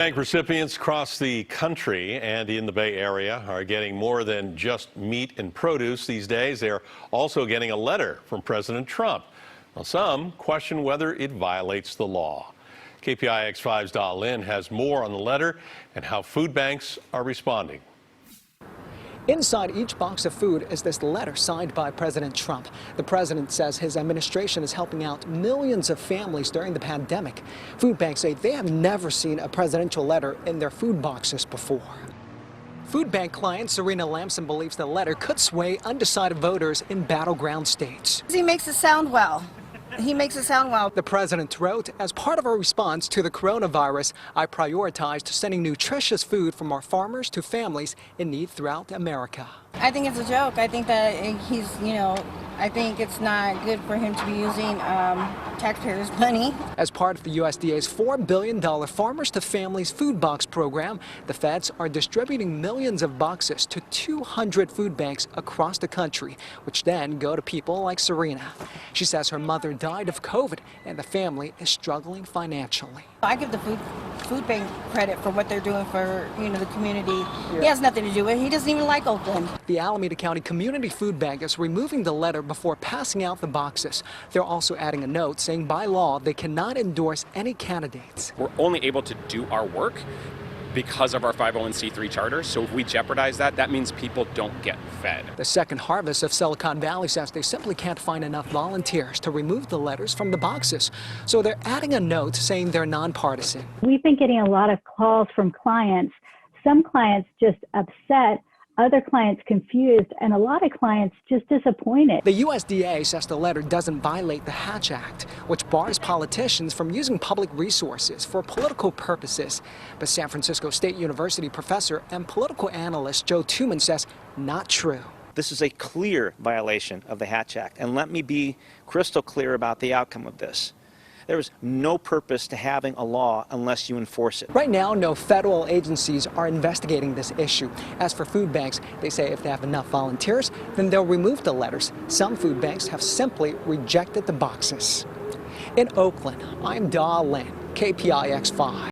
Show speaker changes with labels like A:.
A: Bank recipients across the country and in the Bay Area are getting more than just meat and produce these days. They're also getting a letter from President Trump. Now, some question whether it violates the law. KPIX5's Da Lin has more on the letter and how food banks are responding.
B: Inside each box of food is this letter signed by President Trump. The president says his administration is helping out millions of families during the pandemic. Food banks say they have never seen a presidential letter in their food boxes before. Food bank client Serina Lamson believes the letter could sway undecided voters in battleground states.
C: He makes it sound well. He makes it sound well.
B: The president wrote, as part of our response to the coronavirus, I prioritized sending nutritious food from our farmers to families in need throughout America.
C: I think it's a joke. I think that I think it's not good for him to be using taxpayers' money.
B: As part of the USDA's $4 billion Farmers to Families Food Box program, the feds are distributing millions of boxes to 200 food banks across the country, which then go to people like Serina. She says her mother died of COVID and the family is struggling financially.
C: I give the food bank credit for what they're doing for the community.
B: Yeah.
C: He has nothing to do with it. He doesn't even like Oakland.
B: The Alameda County Community Food Bank is removing the letter before passing out the boxes. They're also adding a note saying by law they cannot endorse any candidates.
D: We're only able to do our work because of our 501c3 charter. So if we jeopardize that, that means people don't get fed.
B: The Second Harvest of Silicon Valley says they simply can't find enough volunteers to remove the letters from the boxes. So they're adding a note saying they're nonpartisan.
E: We've been getting a lot of calls from clients. Some clients just upset, other clients confused, and a lot of clients just disappointed.
B: The USDA says the letter doesn't violate the Hatch Act, which bars politicians from using public resources for political purposes. But San Francisco State University professor and political analyst Joe Tuman says not true.
F: This is a clear violation of the Hatch Act, and let me be crystal clear about the outcome of this. There is no purpose to having a law unless you enforce it.
B: Right now, no federal agencies are investigating this issue. As for food banks, they say if they have enough volunteers, then they'll remove the letters. Some food banks have simply rejected the boxes. In Oakland, I'm Da Lin, KPIX5.